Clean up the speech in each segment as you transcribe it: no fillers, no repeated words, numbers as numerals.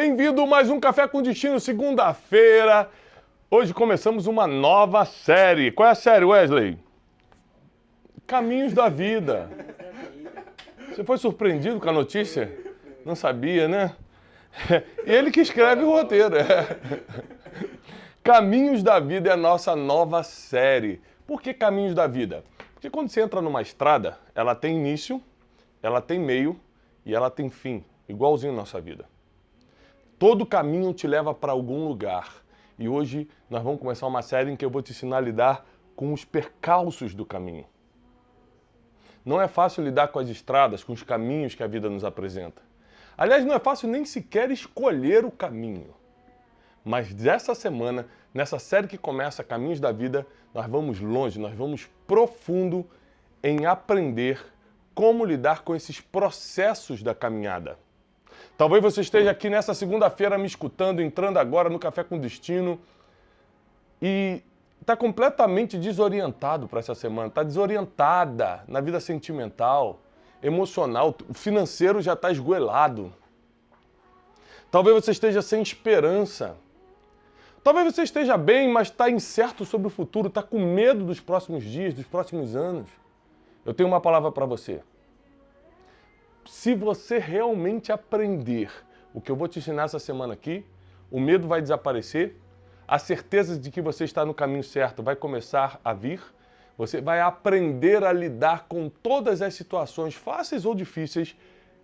Bem-vindo a mais um Café com Destino, segunda-feira. Hoje começamos uma nova série. Qual é a série, Wesley? Caminhos da Vida. Você foi surpreendido com a notícia? Não sabia, né? E ele que escreve o roteiro. Caminhos da Vida é a nossa nova série. Por que Caminhos da Vida? Porque quando você entra numa estrada, ela tem início, ela tem meio e ela tem fim, igualzinho na nossa vida. Todo caminho te leva para algum lugar. E hoje nós vamos começar uma série em que eu vou te ensinar a lidar com os percalços do caminho. Não é fácil lidar com as estradas, com os caminhos que a vida nos apresenta. Aliás, não é fácil nem sequer escolher o caminho. Mas dessa semana, nessa série que começa Caminhos da Vida, nós vamos longe, nós vamos profundo em aprender como lidar com esses processos da caminhada. Talvez você esteja aqui nessa segunda-feira me escutando, entrando agora no Café com Destino e está completamente desorientado para essa semana, está desorientada na vida sentimental, emocional, o financeiro já está esgoelado. Talvez você esteja sem esperança. Talvez você esteja bem, mas está incerto sobre o futuro, está com medo dos próximos dias, dos próximos anos. Eu tenho uma palavra para você. Se você realmente aprender o que eu vou te ensinar essa semana aqui, o medo vai desaparecer, a certeza de que você está no caminho certo vai começar a vir, você vai aprender a lidar com todas as situações fáceis ou difíceis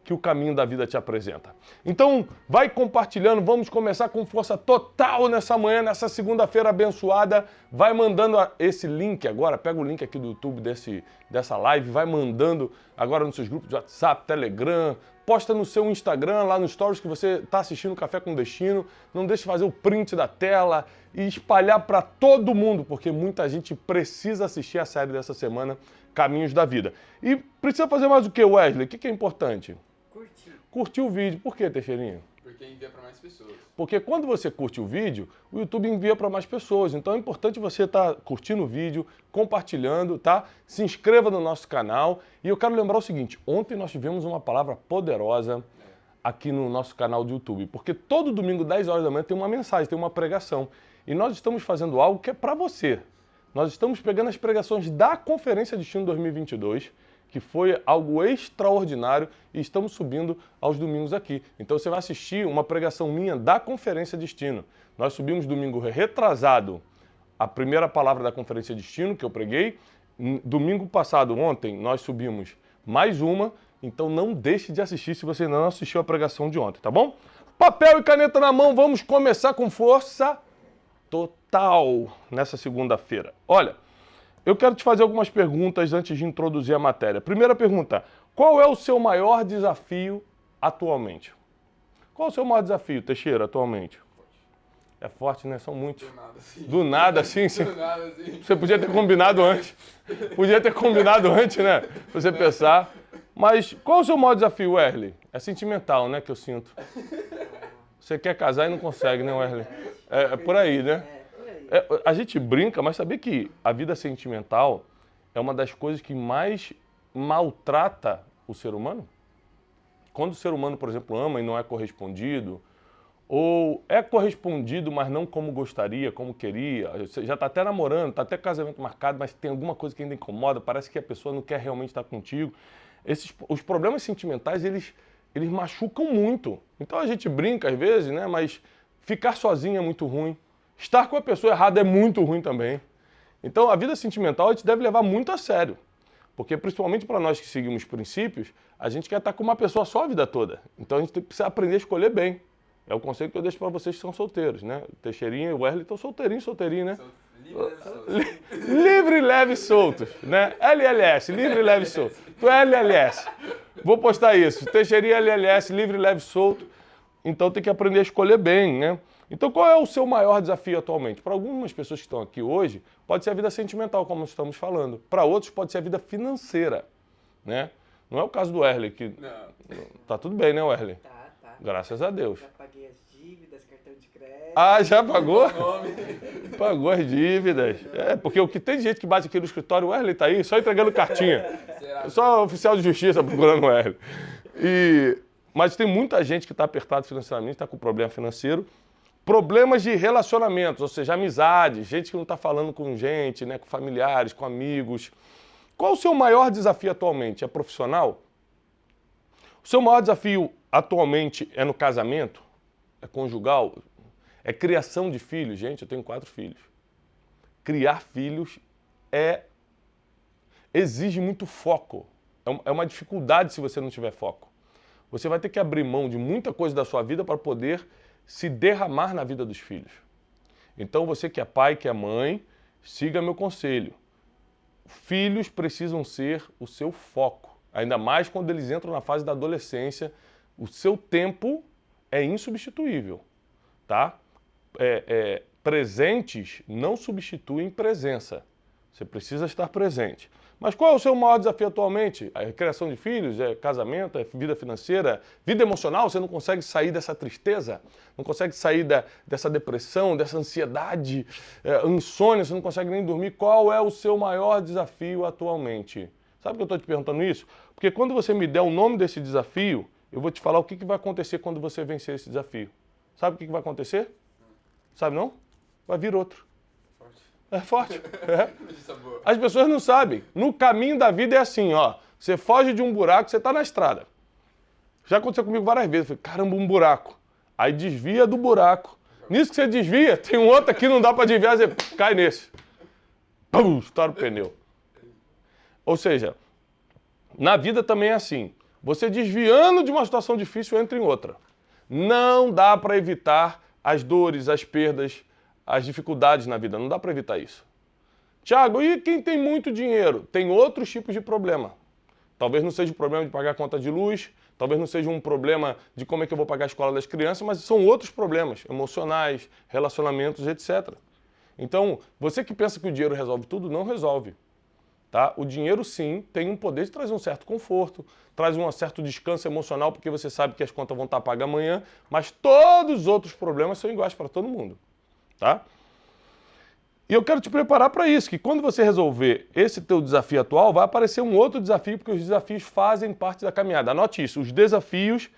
que o caminho da vida te apresenta. Então, vai compartilhando, vamos começar com força total nessa manhã, nessa segunda-feira abençoada. Vai mandando esse link agora, pega o link aqui do YouTube dessa live, vai mandando agora nos seus grupos de WhatsApp, Telegram, posta no seu Instagram, lá nos stories que você está assistindo Café com Destino. Não deixe de fazer o print da tela e espalhar para todo mundo, porque muita gente precisa assistir a série dessa semana, Caminhos da Vida. E precisa fazer mais o que, Wesley? O que é importante? Curtir o vídeo. Por quê, Teixeirinha? Porque envia para mais pessoas. Porque quando você curte o vídeo, o YouTube envia para mais pessoas. Então é importante você estar curtindo o vídeo, compartilhando, tá? Se inscreva no nosso canal. E eu quero lembrar o seguinte, ontem nós tivemos uma palavra poderosa aqui no nosso canal do YouTube. Porque todo domingo, 10 horas da manhã, tem uma mensagem, tem uma pregação. E nós estamos fazendo algo que é para você. Nós estamos pegando as pregações da Conferência Destino 2022, que foi algo extraordinário, e estamos subindo aos domingos aqui. Então você vai assistir uma pregação minha da Conferência Destino. Nós subimos domingo retrasado a primeira palavra da Conferência Destino, que eu preguei. Domingo passado, ontem, nós subimos mais uma. Então não deixe de assistir se você não assistiu a pregação de ontem, tá bom? Papel e caneta na mão, vamos começar com força total nessa segunda-feira. Olha, eu quero te fazer algumas perguntas antes de introduzir a matéria. Primeira pergunta, qual é o seu maior desafio atualmente? Qual é o seu maior desafio, Teixeira, atualmente? É forte, né? São muitos. Do nada, sim. Do nada, sim. Você podia ter combinado antes. Podia ter combinado antes, né? Pra você pensar. Mas qual é o seu maior desafio, Wesley? É sentimental, né, que eu sinto. Você quer casar e não consegue, né, Wesley? É por aí, né? A gente brinca, mas sabia que a vida sentimental é uma das coisas que mais maltrata o ser humano? Quando o ser humano, por exemplo, ama e não é correspondido, ou é correspondido, mas não como gostaria, como queria, você já está até namorando, está até casamento marcado, mas tem alguma coisa que ainda incomoda, parece que a pessoa não quer realmente estar contigo. Os problemas sentimentais, eles machucam muito. Então a gente brinca às vezes, né? Mas ficar sozinho é muito ruim. Estar com a pessoa errada é muito ruim também. Então, a vida sentimental a gente deve levar muito a sério. Porque, principalmente para nós que seguimos princípios, a gente quer estar com uma pessoa só a vida toda. Então, a gente precisa aprender a escolher bem. É o conselho que eu deixo para vocês que são solteiros, né? O Teixeirinha e o Wesley estão solteirinho, né? Livre, leve e soltos, né? LLS, livre, leve e solto. Tu é LLS. Vou postar isso. Teixeirinha LLS, livre, leve e solto. Então, tem que aprender a escolher bem, né? Então, qual é o seu maior desafio atualmente? Para algumas pessoas que estão aqui hoje, pode ser a vida sentimental, como estamos falando. Para outros, pode ser a vida financeira, né? Não é o caso do Wesley, que... Não. Tá tudo bem, né, Wesley? Tá. Graças a Deus. Já paguei as dívidas, cartão de crédito. Ah, já pagou? Pagou as dívidas. É, porque o que tem de gente que bate aqui no escritório, o Wesley tá aí, só entregando cartinha. Só oficial de justiça procurando o Wesley. E Mas tem muita gente que está apertado financeiramente, está com problema financeiro. Problemas de relacionamentos, ou seja, amizades, gente que não está falando com gente, né, com familiares, com amigos. Qual o seu maior desafio atualmente? É profissional? O seu maior desafio atualmente é no casamento? É conjugal? É criação de filhos? Gente, eu tenho 4 filhos. Criar filhos exige muito foco. É uma dificuldade se você não tiver foco. Você vai ter que abrir mão de muita coisa da sua vida para poder se derramar na vida dos filhos. Então você que é pai, que é mãe, siga meu conselho. Filhos precisam ser o seu foco. Ainda mais quando eles entram na fase da adolescência. O seu tempo é insubstituível, tá? Presentes não substituem presença. Você precisa estar presente. Mas qual é o seu maior desafio atualmente? A criação de filhos, é casamento, é vida financeira, vida emocional? Você não consegue sair dessa tristeza? Não consegue sair dessa depressão, dessa ansiedade, insônia, você não consegue nem dormir? Qual é o seu maior desafio atualmente? Sabe por que eu estou te perguntando isso? Porque quando você me der o nome desse desafio, eu vou te falar o que vai acontecer quando você vencer esse desafio. Sabe o que vai acontecer? Sabe não? Vai vir outro. É forte. É. As pessoas não sabem. No caminho da vida é assim, ó. Você foge de um buraco, você está na estrada. Já aconteceu comigo várias vezes. Eu falei, caramba, um buraco. Aí desvia do buraco. Nisso que você desvia, tem um outro aqui, não dá para desviar, você cai nesse. Pum, estoura o pneu. Ou seja, na vida também é assim. Você desviando de uma situação difícil, entra em outra. Não dá para evitar as dores, as perdas, as dificuldades na vida. Não dá para evitar isso. Tiago, e quem tem muito dinheiro? Tem outros tipos de problema. Talvez não seja o problema de pagar a conta de luz, talvez não seja um problema de como é que eu vou pagar a escola das crianças, mas são outros problemas emocionais, relacionamentos, etc. Então, você que pensa que o dinheiro resolve tudo, não resolve. Tá? O dinheiro, sim, tem um poder de trazer um certo conforto, traz um certo descanso emocional, porque você sabe que as contas vão estar pagas amanhã, mas todos os outros problemas são iguais para todo mundo. Tá? E eu quero te preparar para isso, que quando você resolver esse teu desafio atual, vai aparecer um outro desafio, porque os desafios fazem parte da caminhada. Anote isso, os desafios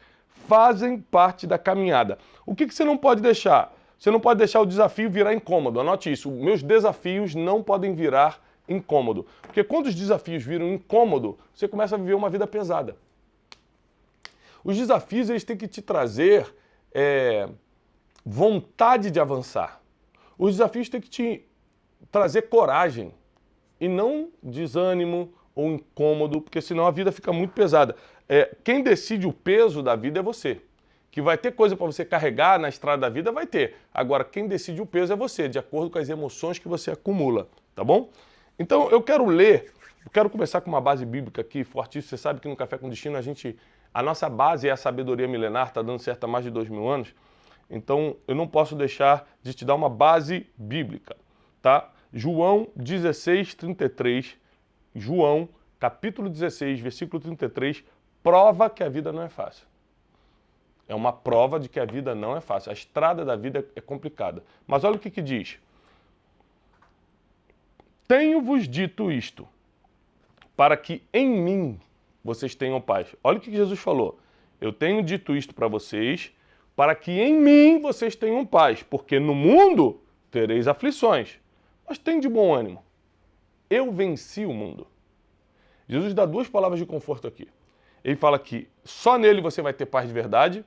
fazem parte da caminhada. O que você não pode deixar? Você não pode deixar o desafio virar incômodo. Anote isso, meus desafios não podem virar incômodo. Porque quando os desafios viram incômodo, você começa a viver uma vida pesada. Os desafios, eles têm que te trazer vontade de avançar. Os desafios têm que te trazer coragem e não desânimo ou incômodo, porque senão a vida fica muito pesada. Quem decide o peso da vida é você. Que vai ter coisa para você carregar na estrada da vida, vai ter. Agora, quem decide o peso é você, de acordo com as emoções que você acumula, tá bom? Então, eu quero começar com uma base bíblica aqui, fortíssima. Você sabe que no Café com Destino a nossa base é a sabedoria milenar, está dando certo há mais de 2000 anos. Então, eu não posso deixar de te dar uma base bíblica, tá? João 16, 33, João, capítulo 16, versículo 33, prova que a vida não é fácil. É uma prova de que a vida não é fácil. A estrada da vida é complicada. Mas olha o que diz. Tenho-vos dito isto, para que em mim vocês tenham paz. Olha o que Jesus falou. Eu tenho dito isto para vocês, para que em mim vocês tenham paz, porque no mundo tereis aflições. Mas tem de bom ânimo. Eu venci o mundo. Jesus dá 2 palavras de conforto aqui. Ele fala que só nele você vai ter paz de verdade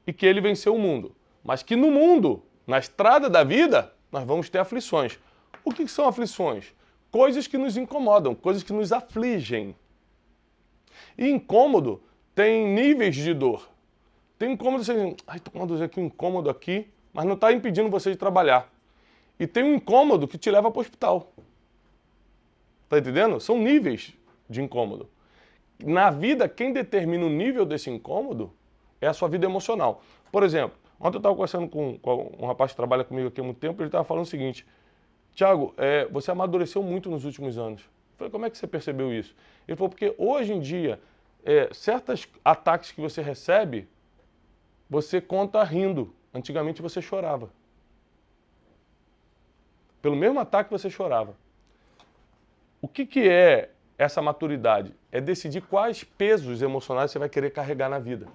e que ele venceu o mundo. Mas que no mundo, na estrada da vida, nós vamos ter aflições. O que são aflições? Coisas que nos incomodam, coisas que nos afligem. E incômodo tem níveis de dor. Tem incômodo, você diz, tô com uma dor aqui, um incômodo aqui, mas não está impedindo você de trabalhar. E tem um incômodo que te leva para o hospital. Tá entendendo? São níveis de incômodo. Na vida, quem determina o nível desse incômodo é a sua vida emocional. Por exemplo, ontem eu estava conversando com um rapaz que trabalha comigo aqui há muito tempo, ele estava falando o seguinte, Tiago, você amadureceu muito nos últimos anos. Eu falei, como é que você percebeu isso? Ele falou, porque hoje em dia, certos ataques que você recebe, você conta rindo. Antigamente você chorava. Pelo mesmo ataque você chorava. O que é essa maturidade? É decidir quais pesos emocionais você vai querer carregar na vida.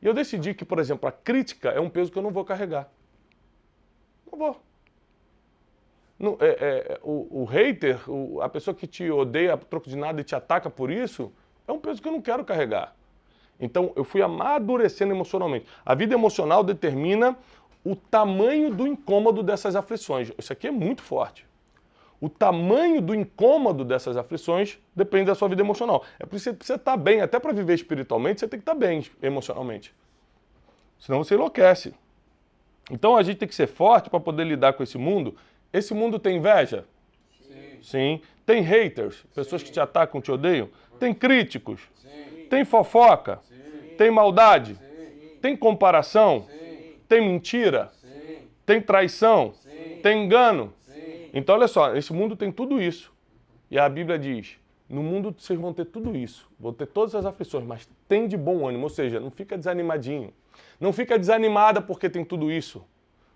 E eu decidi que, por exemplo, a crítica é um peso que eu não vou carregar. Não vou. O hater, a pessoa que te odeia a troco de nada e te ataca por isso, é um peso que eu não quero carregar. Então, eu fui amadurecendo emocionalmente. A vida emocional determina o tamanho do incômodo dessas aflições. Isso aqui é muito forte. O tamanho do incômodo dessas aflições depende da sua vida emocional. É por isso que você precisa estar bem. Até para viver espiritualmente, você tem que estar bem emocionalmente. Senão você enlouquece. Então, a gente tem que ser forte para poder lidar com esse mundo. Esse mundo tem inveja? Sim. Sim. Tem haters? Pessoas que te atacam, te odeiam? Tem críticos? Sim. Tem fofoca? Sim. Tem maldade? Sim. Tem comparação? Sim. Tem mentira? Sim. Tem traição? Sim. Tem engano? Sim. Então, olha só, esse mundo tem tudo isso. E a Bíblia diz, no mundo vocês vão ter tudo isso. Vão ter todas as aflições, mas tem de bom ânimo. Ou seja, não fica desanimadinho. Não fica desanimada porque tem tudo isso.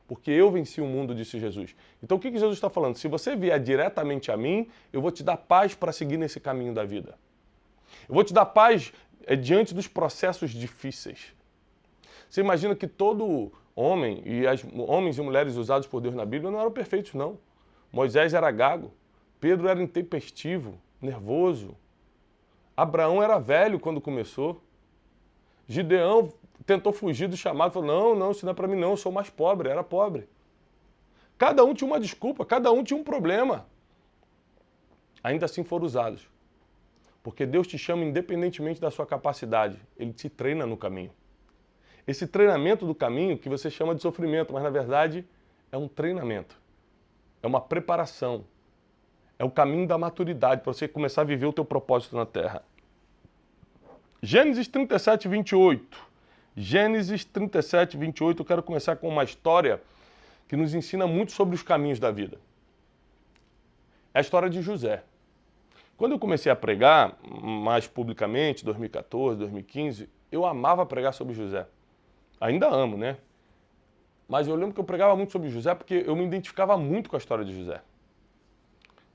Porque eu venci o mundo, disse Jesus. Então o que Jesus está falando? Se você vier diretamente a mim, eu vou te dar paz para seguir nesse caminho da vida. Eu vou te dar paz diante dos processos difíceis. Você imagina que todo homem, e as homens e mulheres usados por Deus na Bíblia não eram perfeitos, não. Moisés era gago, Pedro era intempestivo, nervoso. Abraão era velho quando começou. Gideão tentou fugir do chamado, falou, não, isso não é para mim não, eu sou mais pobre, era pobre. Cada um tinha uma desculpa, cada um tinha um problema. Ainda assim foram usados. Porque Deus te chama independentemente da sua capacidade, Ele te treina no caminho. Esse treinamento do caminho que você chama de sofrimento, mas na verdade é um treinamento, é uma preparação, é o caminho da maturidade para você começar a viver o teu propósito na terra. Gênesis 37, 28. Gênesis 37, 28, eu quero começar com uma história que nos ensina muito sobre os caminhos da vida. É a história de José. Quando eu comecei a pregar, mais publicamente, 2014, 2015, eu amava pregar sobre José. Ainda amo, né? Mas eu lembro que eu pregava muito sobre José porque eu me identificava muito com a história de José.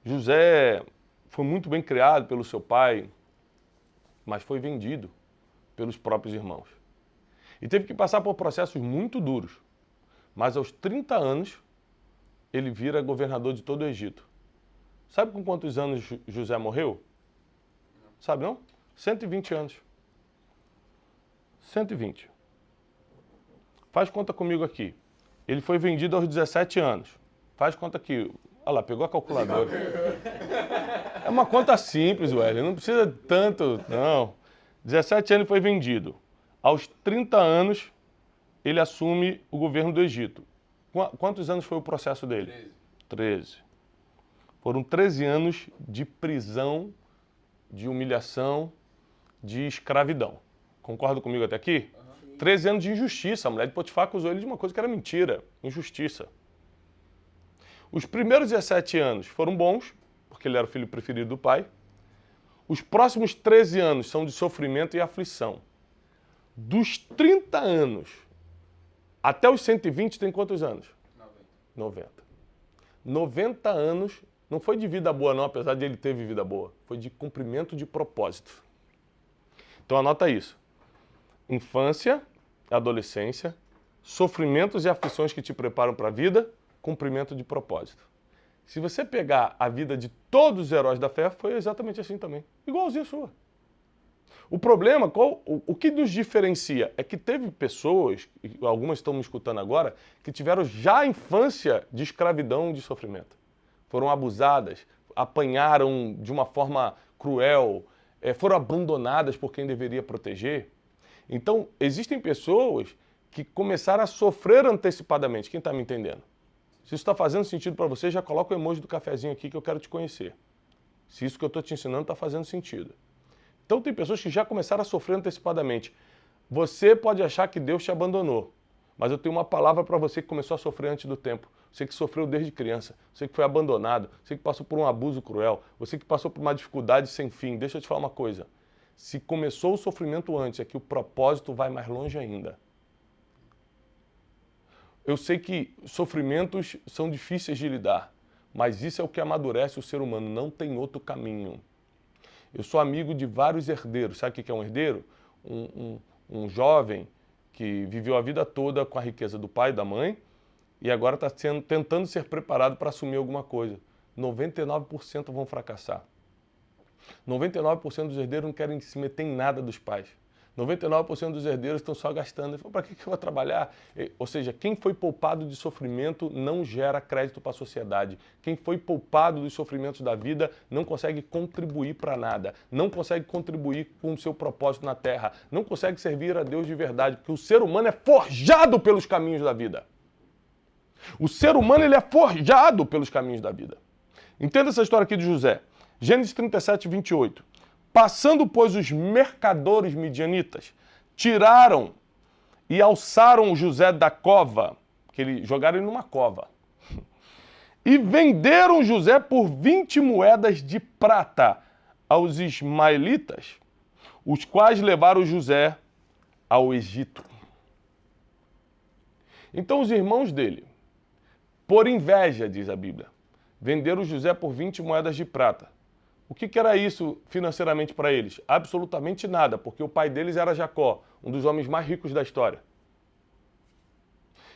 José foi muito bem criado pelo seu pai, mas foi vendido pelos próprios irmãos. E teve que passar por processos muito duros. Mas aos 30 anos, ele vira governador de todo o Egito. Sabe com quantos anos José morreu? Sabe não? 120 anos. 120. Faz conta comigo aqui. Ele foi vendido aos 17 anos. Faz conta aqui. Olha lá, pegou a calculadora. É uma conta simples, Wellington. Não precisa tanto, não. 17 anos foi vendido. Aos 30 anos, ele assume o governo do Egito. Quantos anos foi o processo dele? 13. Foram 13 anos de prisão, de humilhação, de escravidão. Concorda comigo até aqui? 13 anos de injustiça. A mulher de Potifar acusou ele de uma coisa que era mentira, injustiça. Os primeiros 17 anos foram bons, porque ele era o filho preferido do pai. Os próximos 13 anos são de sofrimento e aflição. Dos 30 anos até os 120 tem quantos anos? 90. 90 anos não foi de vida boa não, apesar de ele ter vida boa. Foi de cumprimento de propósito. Então anota isso. Infância, adolescência, sofrimentos e aflições que te preparam para a vida, cumprimento de propósito. Se você pegar a vida de todos os heróis da fé, foi exatamente assim também. Igualzinho a sua. O problema, o que nos diferencia é que teve pessoas, algumas estão me escutando agora, que tiveram já a infância de escravidão, de sofrimento. Foram abusadas, apanharam de uma forma cruel, foram abandonadas por quem deveria proteger. Então, existem pessoas que começaram a sofrer antecipadamente. Quem está me entendendo? Se isso está fazendo sentido para você, já coloca o emoji do cafezinho aqui que eu quero te conhecer. Se isso que eu estou te ensinando está fazendo sentido. Então tem pessoas que já começaram a sofrer antecipadamente. Você pode achar que Deus te abandonou, mas eu tenho uma palavra para você que começou a sofrer antes do tempo. Você que sofreu desde criança, você que foi abandonado, você que passou por um abuso cruel, você que passou por uma dificuldade sem fim. Deixa eu te falar uma coisa. Se começou o sofrimento antes, é que o propósito vai mais longe ainda. Eu sei que sofrimentos são difíceis de lidar, mas isso é o que amadurece o ser humano, não tem outro caminho. Eu sou amigo de vários herdeiros. Sabe o que é um herdeiro? Um jovem que viveu a vida toda com a riqueza do pai e da mãe e agora está tentando ser preparado para assumir alguma coisa. 99% vão fracassar. 99% dos herdeiros não querem se meter em nada dos pais. 99% dos herdeiros estão só gastando. Para que eu vou trabalhar? Ou seja, quem foi poupado de sofrimento não gera crédito para a sociedade. Quem foi poupado dos sofrimentos da vida não consegue contribuir para nada. Não consegue contribuir com o seu propósito na Terra. Não consegue servir a Deus de verdade. Porque o ser humano é forjado pelos caminhos da vida. O ser humano ele é forjado pelos caminhos da vida. Entenda essa história aqui de José. Gênesis 37, 28. Passando, pois, os mercadores midianitas, tiraram e alçaram José da cova, que jogaram ele numa cova, e venderam José por 20 moedas de prata aos ismaelitas, os quais levaram José ao Egito. Então os irmãos dele, por inveja, diz a Bíblia, venderam José por 20 moedas de prata. O que era isso financeiramente para eles? Absolutamente nada, porque o pai deles era Jacó, um dos homens mais ricos da história.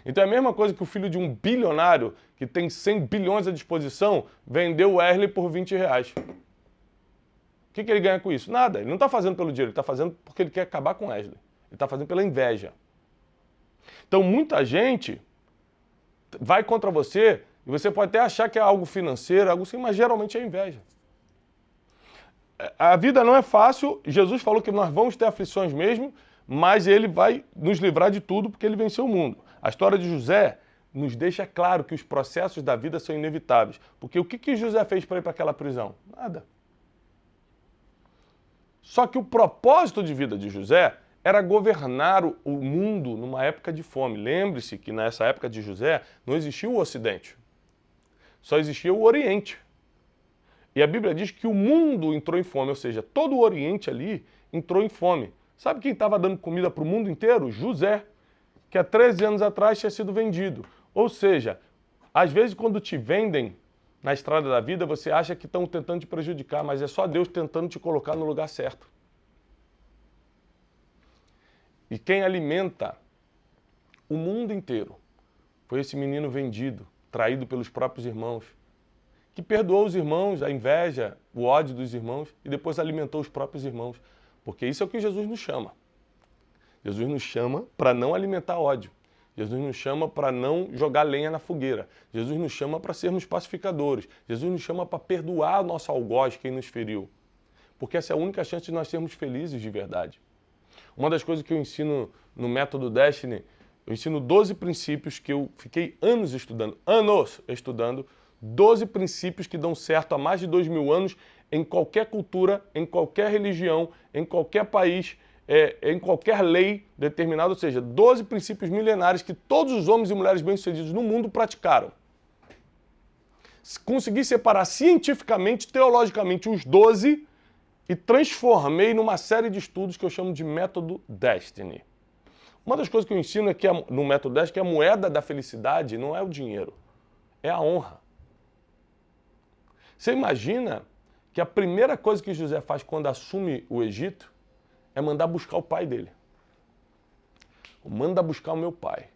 Então é a mesma coisa que o filho de um bilionário, que tem 100 bilhões à disposição, vendeu o Wesley por 20 reais. O que ele ganha com isso? Nada. Ele não está fazendo pelo dinheiro, ele está fazendo porque ele quer acabar com o Wesley. Ele está fazendo pela inveja. Então muita gente vai contra você e você pode até achar que é algo financeiro, algo assim, mas geralmente é inveja. A vida não é fácil, Jesus falou que nós vamos ter aflições mesmo, mas ele vai nos livrar de tudo porque ele venceu o mundo. A história de José nos deixa claro que os processos da vida são inevitáveis. Porque o que José fez para ir para aquela prisão? Nada. Só que o propósito de vida de José era governar o mundo numa época de fome. Lembre-se que nessa época de José não existia o Ocidente, só existia o Oriente. E a Bíblia diz que o mundo entrou em fome, ou seja, todo o Oriente ali entrou em fome. Sabe quem estava dando comida para o mundo inteiro? José, que há 13 anos atrás tinha sido vendido. Ou seja, às vezes quando te vendem na estrada da vida, você acha que estão tentando te prejudicar, mas é só Deus tentando te colocar no lugar certo. E quem alimenta o mundo inteiro foi esse menino vendido, traído pelos próprios irmãos, que perdoou os irmãos, a inveja, o ódio dos irmãos e depois alimentou os próprios irmãos. Porque isso é o que Jesus nos chama. Jesus nos chama para não alimentar ódio. Jesus nos chama para não jogar lenha na fogueira. Jesus nos chama para sermos pacificadores. Jesus nos chama para perdoar o nosso algoz, quem nos feriu. Porque essa é a única chance de nós sermos felizes de verdade. Uma das coisas que eu ensino no Método Destiny, eu ensino 12 princípios que eu fiquei anos estudando, 12 princípios que dão certo há mais de 2000 anos em qualquer cultura, em qualquer religião, em qualquer país, em qualquer lei determinada, ou seja, 12 princípios milenares que todos os homens e mulheres bem-sucedidos no mundo praticaram. Consegui separar cientificamente, teologicamente, os 12 e transformei numa série de estudos que eu chamo de Método Destiny. Uma das coisas que eu ensino é que no Método Destiny, que a moeda da felicidade não é o dinheiro, é a honra. Você imagina que a primeira coisa que José faz quando assume o Egito é mandar buscar o pai dele. Manda buscar o meu pai.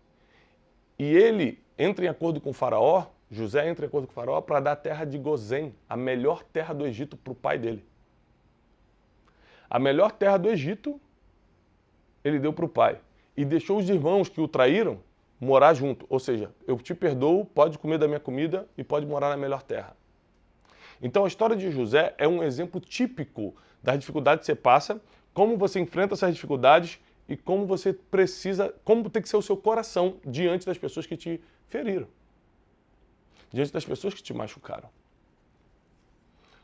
E ele entra em acordo com o faraó, José entra em acordo com o faraó para dar a terra de Gozém, a melhor terra do Egito para o pai dele. A melhor terra do Egito ele deu para o pai. E deixou os irmãos que o traíram morar junto. Ou seja, eu te perdoo, pode comer da minha comida e pode morar na melhor terra. Então a história de José é um exemplo típico das dificuldades que você passa, como você enfrenta essas dificuldades e como você precisa, como tem que ser o seu coração diante das pessoas que te feriram, diante das pessoas que te machucaram.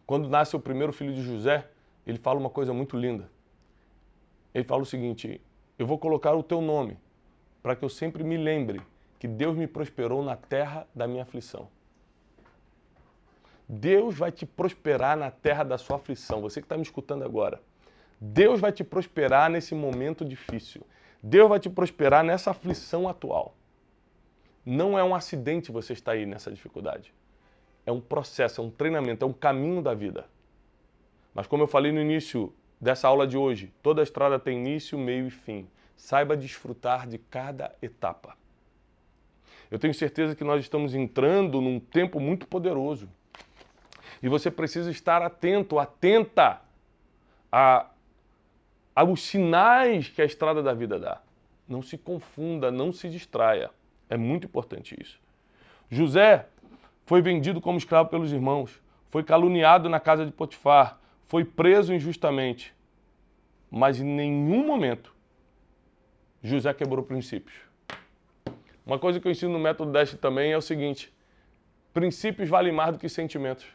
Quando nasce o primeiro filho de José, ele fala uma coisa muito linda. Ele fala o seguinte: eu vou colocar o teu nome para que eu sempre me lembre que Deus me prosperou na terra da minha aflição. Deus vai te prosperar na terra da sua aflição. Você que está me escutando agora. Deus vai te prosperar nesse momento difícil. Deus vai te prosperar nessa aflição atual. Não é um acidente você estar aí nessa dificuldade. É um processo, é um treinamento, é um caminho da vida. Mas como eu falei no início dessa aula de hoje, toda estrada tem início, meio e fim. Saiba desfrutar de cada etapa. Eu tenho certeza que nós estamos entrando num tempo muito poderoso. E você precisa estar atento, atenta aos sinais que a estrada da vida dá. Não se confunda, não se distraia. É muito importante isso. José foi vendido como escravo pelos irmãos, foi caluniado na casa de Potifar, foi preso injustamente. Mas em nenhum momento José quebrou princípios. Uma coisa que eu ensino no método Dash também é o seguinte: princípios valem mais do que sentimentos.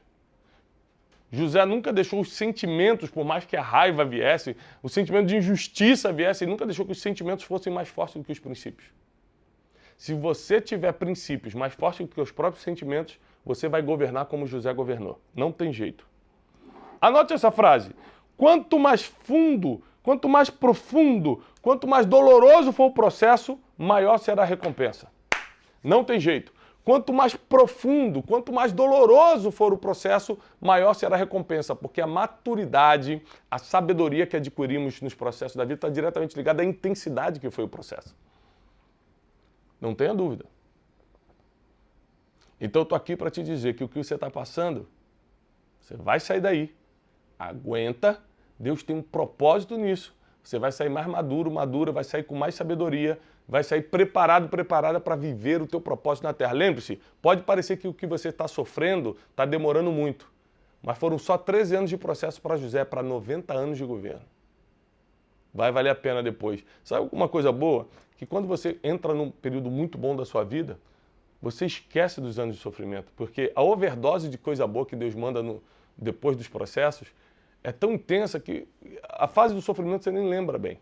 José nunca deixou os sentimentos, por mais que a raiva viesse, o sentimento de injustiça viesse, ele nunca deixou que os sentimentos fossem mais fortes do que os princípios. Se você tiver princípios mais fortes do que os próprios sentimentos, você vai governar como José governou. Não tem jeito. Anote essa frase. Quanto mais fundo, quanto mais profundo, quanto mais doloroso for o processo, maior será a recompensa. Não tem jeito. Quanto mais profundo, quanto mais doloroso for o processo, maior será a recompensa, porque a maturidade, a sabedoria que adquirimos nos processos da vida está diretamente ligada à intensidade que foi o processo. Não tenha dúvida. Então eu estou aqui para te dizer que o que você está passando, você vai sair daí. Aguenta, Deus tem um propósito nisso. Você vai sair mais maduro, madura, vai sair com mais sabedoria, vai sair preparado, preparada para viver o teu propósito na Terra. Lembre-se, pode parecer que o que você está sofrendo está demorando muito, mas foram só 13 anos de processo para José, para 90 anos de governo. Vai valer a pena depois. Sabe alguma coisa boa? Que quando você entra num período muito bom da sua vida, você esquece dos anos de sofrimento, porque a overdose de coisa boa que Deus manda depois dos processos é tão intensa que a fase do sofrimento você nem lembra bem.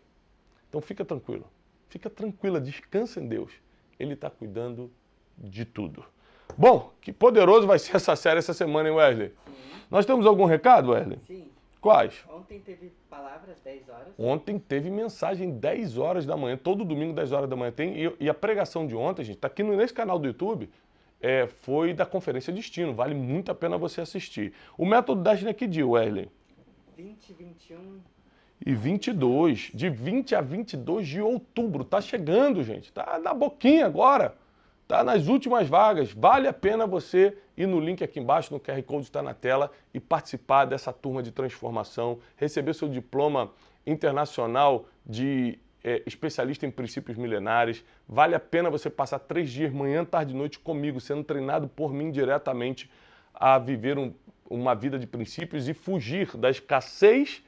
Então fica tranquilo, fica tranquila, descansa em Deus. Ele está cuidando de tudo. Bom, que poderoso vai ser essa série essa semana, hein, Wesley? Sim. Nós temos algum recado, Wesley? Sim. Quais? Ontem teve palavras 10 horas. Ontem teve mensagem 10 horas da manhã, todo domingo 10 horas da manhã tem. E a pregação de ontem, gente, está aqui nesse canal do YouTube, foi da Conferência Destino. Vale muito a pena você assistir. O método Dash é que dia, Wesley? 20, 21... E 22, de 20 a 22 de outubro. Tá chegando, gente. Tá na boquinha agora. Tá nas últimas vagas. Vale a pena você ir no link aqui embaixo, no QR Code está na tela, e participar dessa turma de transformação, receber seu diploma internacional de especialista em princípios milenares. Vale a pena você passar 3 dias, manhã, tarde e noite comigo, sendo treinado por mim diretamente a viver uma vida de princípios e fugir da escassez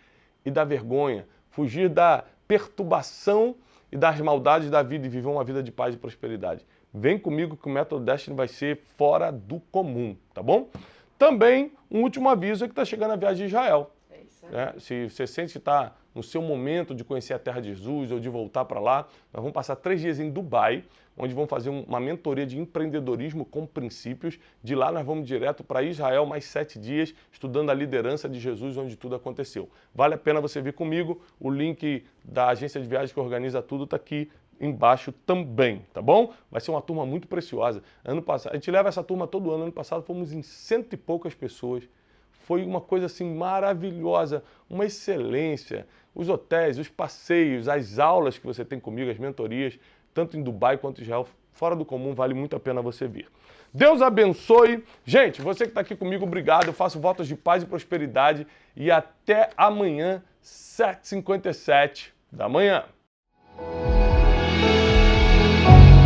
e da vergonha, fugir da perturbação e das maldades da vida e viver uma vida de paz e prosperidade. Vem comigo que o método Destiny vai ser fora do comum, tá bom? Também, um último aviso é que está chegando a viagem de Israel. É isso aí. Se você sente que está no seu momento de conhecer a terra de Jesus ou de voltar para lá, nós vamos passar 3 dias em Dubai, onde vamos fazer uma mentoria de empreendedorismo com princípios. De lá nós vamos direto para Israel, mais 7 dias, estudando a liderança de Jesus, onde tudo aconteceu. Vale a pena você vir comigo, o link da agência de viagens que organiza tudo está aqui embaixo também, tá bom? Vai ser uma turma muito preciosa. Ano passado, a gente leva essa turma todo ano passado fomos em 100 e poucas pessoas. Foi uma coisa assim maravilhosa, uma excelência. Os hotéis, os passeios, as aulas que você tem comigo, as mentorias, tanto em Dubai quanto em Israel, fora do comum, vale muito a pena você vir. Deus abençoe. Gente, você que está aqui comigo, obrigado. Eu faço votos de paz e prosperidade e até amanhã, 7h57 da manhã.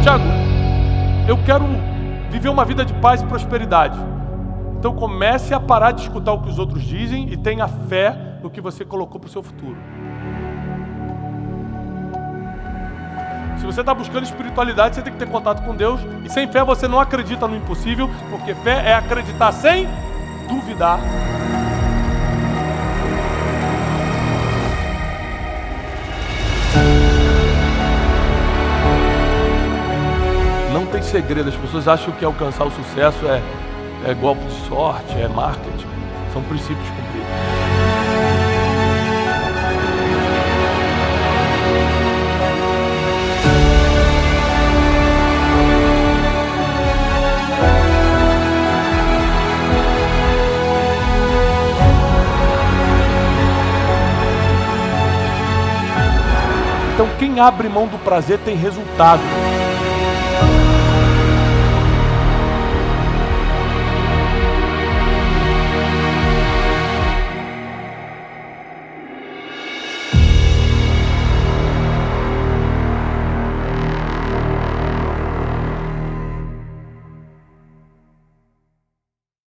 Tiago, eu quero viver uma vida de paz e prosperidade. Então comece a parar de escutar o que os outros dizem e tenha fé no que você colocou para o seu futuro. Se você está buscando espiritualidade, você tem que ter contato com Deus. E sem fé você não acredita no impossível, porque fé é acreditar sem duvidar. Não tem segredo, as pessoas acham que alcançar o sucesso é golpe de sorte, é marketing. São princípios cumpridos. Então quem abre mão do prazer tem resultado.